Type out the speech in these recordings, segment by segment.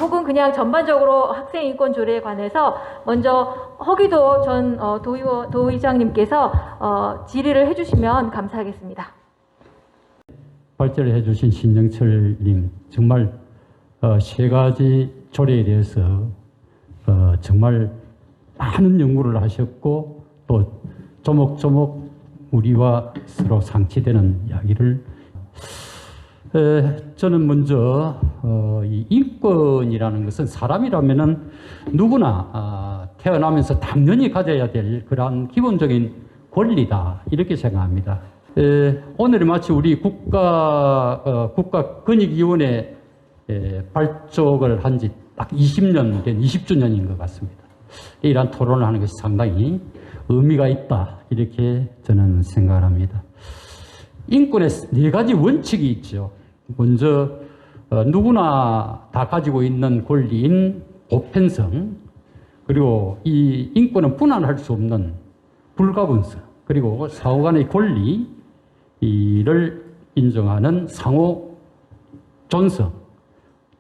혹은 그냥 전반적으로 학생 인권 조례에 관해서 먼저 허기도 전 도의장님께서 질의를 해주시면 감사하겠습니다. 발제를 해주신 신정철님, 정말 세 가지 조례에 대해서 정말 많은 연구를 하셨고 또 조목조목 우리와 서로 상치되는 이야기를 저는 먼저 이 인권이라는 것은 사람이라면은 누구나 태어나면서 당연히 가져야 될 그러한 기본적인 권리다 이렇게 생각합니다. 오늘 마치 우리 국가권익위원회 발족을 한 지 딱 20년 된 20주년인 것 같습니다. 이러한 토론을 하는 것이 상당히 의미가 있다 이렇게 저는 생각을 합니다. 인권에 네 가지 원칙이 있죠. 먼저 누구나 다 가지고 있는 권리인 보편성, 그리고 이 인권은 분할할 수 없는 불가분성, 그리고 사후 간의 권리를 인정하는 상호 존성,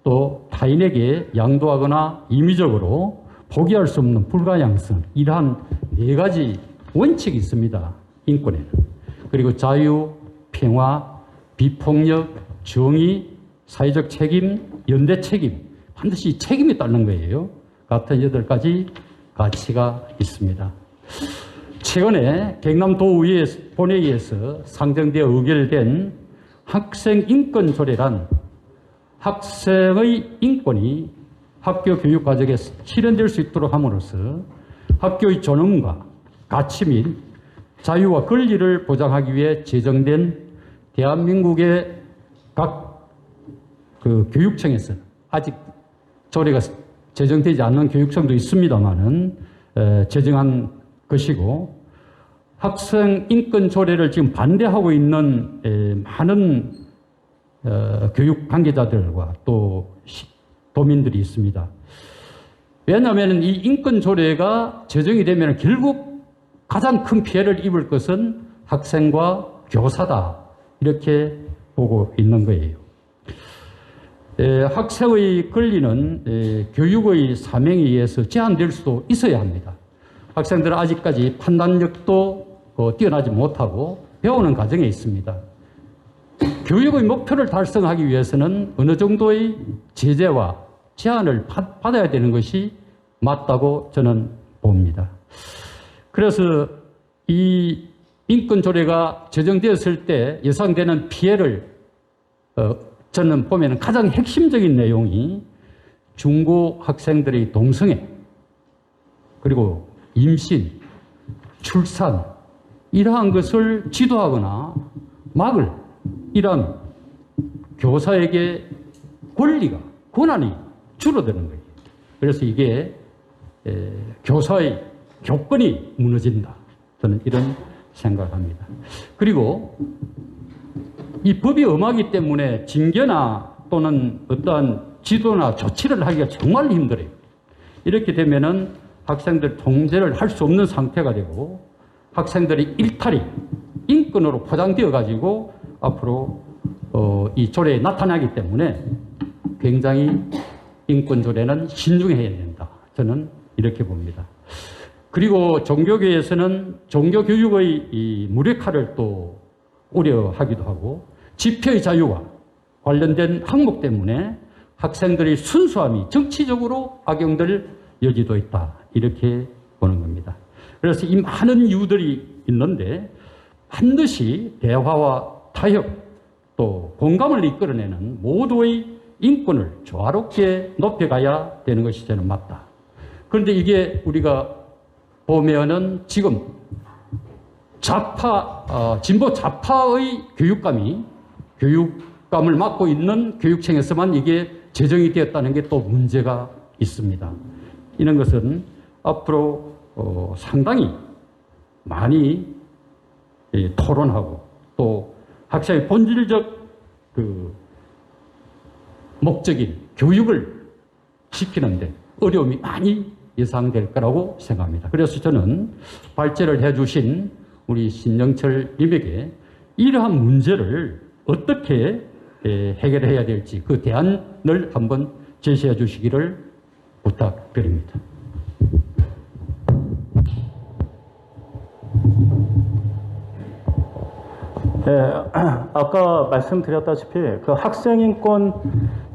또 타인에게 양도하거나 임의적으로 포기할 수 없는 불가향성, 이러한 네 가지 원칙이 있습니다. 인권에는. 그리고 자유, 평화, 비폭력, 정의, 사회적 책임, 연대 책임, 반드시 책임이 따르는 거예요. 같은 8가지 가치가 있습니다. 최근에 경남도의회 본회의에서 상정되어 의결된 학생인권조례란 학생의 인권이 학교 교육 과정에서 실현될 수 있도록 함으로써 학교의 존엄과 가치 및 자유와 권리를 보장하기 위해 제정된 대한민국의 각 교육청에서 아직 조례가 제정되지 않는 교육청도 있습니다만은 제정한 것이고, 학생 인권 조례를 지금 반대하고 있는 많은 교육 관계자들과 또 도민들이 있습니다. 왜냐하면 이 인권 조례가 제정이 되면 결국 가장 큰 피해를 입을 것은 학생과 교사다 이렇게 보고 있는 거예요. 학생의 권리는 교육의 사명에 의해서 제한될 수도 있어야 합니다. 학생들은 아직까지 판단력도 뛰어나지 못하고 배우는 과정에 있습니다. 교육의 목표를 달성하기 위해서는 어느 정도의 제재와 제한을 받아야 되는 것이 맞다고 저는 봅니다. 그래서 이 인권조례가 제정되었을 때 예상되는 피해를 저는 보면 가장 핵심적인 내용이 중고 학생들의 동성애, 그리고 임신, 출산 이러한 것을 지도하거나 막을 이런 교사에게 권한이 줄어드는 거예요. 그래서 이게 교사의 교권이 무너진다. 저는 이런 생각을 합니다. 그리고 이 법이 엄하기 때문에 징계나 또는 어떠한 지도나 조치를 하기가 정말 힘들어요. 이렇게 되면은 학생들 통제를 할 수 없는 상태가 되고 학생들의 일탈이 인권으로 포장되어 가지고 앞으로 이 조례에 나타나기 때문에 굉장히 인권조례는 신중해야 된다. 저는 이렇게 봅니다. 그리고 종교계에서는 종교교육의 이 무력화를 또 우려하기도 하고 집회의 자유와 관련된 항목 때문에 학생들의 순수함이 정치적으로 악용될 여지도 있다. 이렇게 보는 겁니다. 그래서 이 많은 이유들이 있는데 반드시 대화와 타협 또 공감을 이끌어내는 모두의 인권을 조화롭게 높여가야 되는 것이 저는 맞다. 그런데 이게 우리가 보면은 지금 진보 좌파의 교육감을 맡고 있는 교육청에서만 이게 제정이 되었다는 게 또 문제가 있습니다. 이런 것은 앞으로 상당히 많이 토론하고 또 학생의 본질적 목적인 교육을 시키는데 어려움이 많이 예상될 거라고 생각합니다. 그래서 저는 발제를 해주신 우리 신정철 님에게 이러한 문제를 어떻게 해결해야 될지 그 대안을 한번 제시해 주시기를 부탁드립니다. 네, 아까 말씀드렸다시피 그 학생인권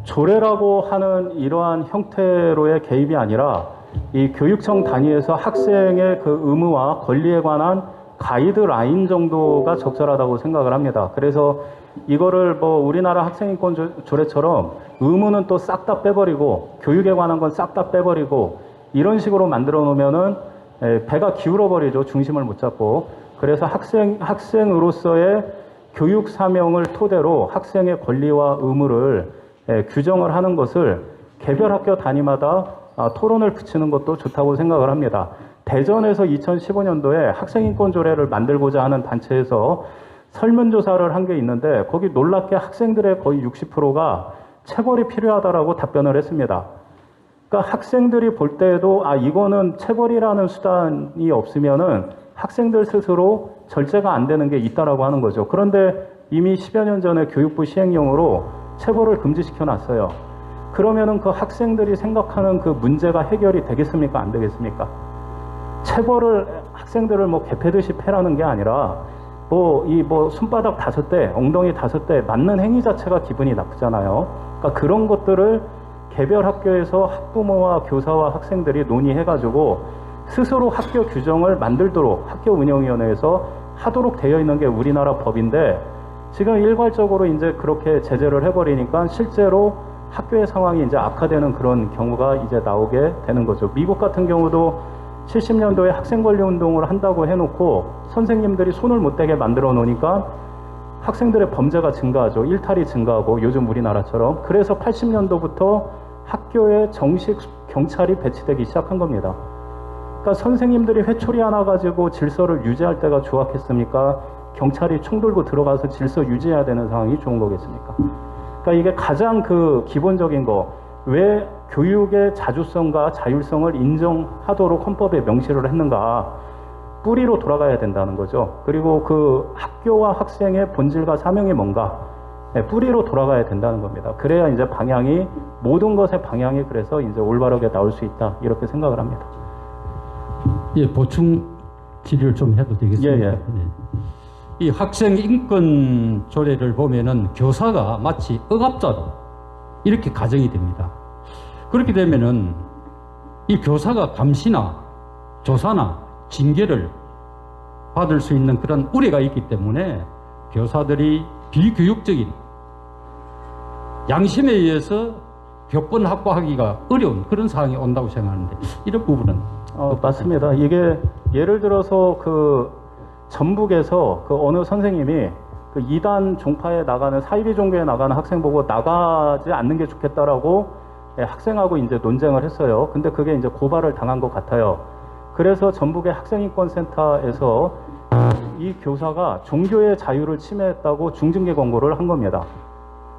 조례라고 하는 이러한 형태로의 개입이 아니라 이 교육청 단위에서 학생의 그 의무와 권리에 관한 가이드라인 정도가 적절하다고 생각을 합니다. 그래서 이거를 뭐 우리나라 학생인권 조례처럼 의무는 또 싹 다 빼버리고 교육에 관한 건 싹 다 빼버리고 이런 식으로 만들어 놓으면은 배가 기울어 버리죠. 중심을 못 잡고. 그래서 학생으로서의 교육 사명을 토대로 학생의 권리와 의무를 규정을 하는 것을 개별 학교 단위마다 토론을 붙이는 것도 좋다고 생각을 합니다. 대전에서 2015년도에 학생인권 조례를 만들고자 하는 단체에서 설문조사를 한 게 있는데 거기 놀랍게 학생들의 거의 60%가 체벌이 필요하다라고 답변을 했습니다. 그러니까 학생들이 볼 때에도 이거는 체벌이라는 수단이 없으면은 학생들 스스로 절제가 안 되는 게 있다라고 하는 거죠. 그런데 이미 10여 년 전에 교육부 시행령으로 체벌을 금지시켜 놨어요. 그러면은 그 학생들이 생각하는 그 문제가 해결이 되겠습니까? 안 되겠습니까? 체벌을 학생들을 뭐 개패듯이 패라는 게 아니라 손바닥 5대, 엉덩이 5대 맞는 행위 자체가 기분이 나쁘잖아요. 그러니까 그런 것들을 개별 학교에서 학부모와 교사와 학생들이 논의해가지고 스스로 학교 규정을 만들도록 학교 운영위원회에서 하도록 되어 있는 게 우리나라 법인데 지금 일괄적으로 이제 그렇게 제재를 해버리니까 실제로 학교의 상황이 이제 악화되는 그런 경우가 이제 나오게 되는 거죠. 미국 같은 경우도 70년도에 학생 권리 운동을 한다고 해놓고 선생님들이 손을 못 대게 만들어 놓으니까 학생들의 범죄가 증가하죠. 일탈이 증가하고 요즘 우리나라처럼. 그래서 80년도부터 학교에 정식 경찰이 배치되기 시작한 겁니다. 그러니까 선생님들이 회초리 하나 가지고 질서를 유지할 때가 좋았겠습니까? 경찰이 총 들고 들어가서 질서 유지해야 되는 상황이 좋은 거겠습니까? 그러니까 이게 가장 그 기본적인 거, 왜 교육의 자주성과 자율성을 인정하도록 헌법에 명시를 했는가? 뿌리로 돌아가야 된다는 거죠. 그리고 그 학교와 학생의 본질과 사명이 뭔가? 뿌리로 돌아가야 된다는 겁니다. 그래야 이제 방향이, 모든 것의 방향이 그래서 이제 올바르게 나올 수 있다. 이렇게 생각을 합니다. 예, 보충 질의를 좀 해도 되겠습니까? 예. 네. 이 학생 인권 조례를 보면은 교사가 마치 억압자로 이렇게 가정이 됩니다. 그렇게 되면은 이 교사가 감시나 조사나 징계를 받을 수 있는 그런 우려가 있기 때문에 교사들이 비교육적인 양심에 의해서 교권 확보하기가 어려운 그런 상황이 온다고 생각하는데 이런 부분은 맞습니다. 이게 예를 들어서 그 전북에서 그 어느 선생님이 그 2단 종파에 나가는 사이비 종교에 나가는 학생 보고 나가지 않는 게 좋겠다라고 학생하고 이제 논쟁을 했어요. 근데 그게 이제 고발을 당한 것 같아요. 그래서 전북의 학생인권센터에서 이 교사가 종교의 자유를 침해했다고 중징계 권고를 한 겁니다.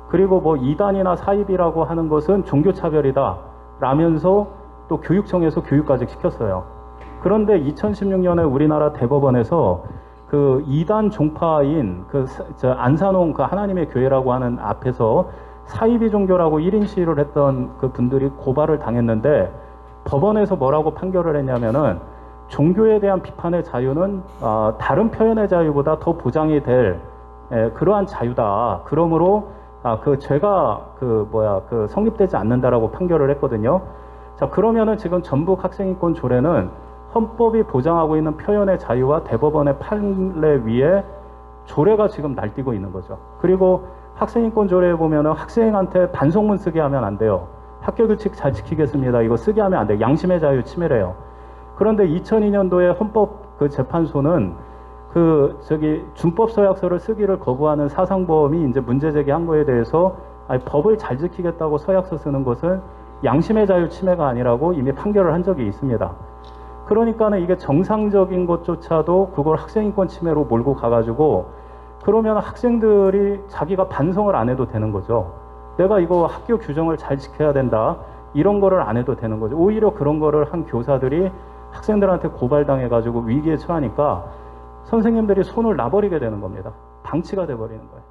그리고 뭐 2단이나 사입이라고 하는 것은 종교차별이다 라면서 또 교육청에서 교육까지 시켰어요. 그런데 2016년에 우리나라 대법원에서 그 2단 종파인 그 안산홍 그 하나님의 교회라고 하는 앞에서 사이비 종교라고 1인 시위를 했던 그 분들이 고발을 당했는데 법원에서 뭐라고 판결을 했냐면은 종교에 대한 비판의 자유는 다른 표현의 자유보다 더 보장이 될 그러한 자유다. 그러므로 그 죄가 성립되지 않는다라고 판결을 했거든요. 자, 그러면은 지금 전북 학생인권 조례는 헌법이 보장하고 있는 표현의 자유와 대법원의 판례 위에 조례가 지금 날뛰고 있는 거죠. 그리고 학생인권 조례에 보면은 학생한테 반성문 쓰게 하면 안 돼요. 학교 규칙 잘 지키겠습니다. 이거 쓰게 하면 안 돼요. 양심의 자유 침해래요. 그런데 2002년도에 헌법 그 재판소는 준법 서약서를 쓰기를 거부하는 사상범이 이제 문제 제기한 거에 대해서 법을 잘 지키겠다고 서약서 쓰는 것은 양심의 자유 침해가 아니라고 이미 판결을 한 적이 있습니다. 그러니까는 이게 정상적인 것조차도 그걸 학생인권 침해로 몰고 가가지고 그러면 학생들이 자기가 반성을 안 해도 되는 거죠. 내가 이거 학교 규정을 잘 지켜야 된다. 이런 거를 안 해도 되는 거죠. 오히려 그런 거를 한 교사들이 학생들한테 고발당해가지고 위기에 처하니까 선생님들이 손을 놔버리게 되는 겁니다. 방치가 돼버리는 거예요.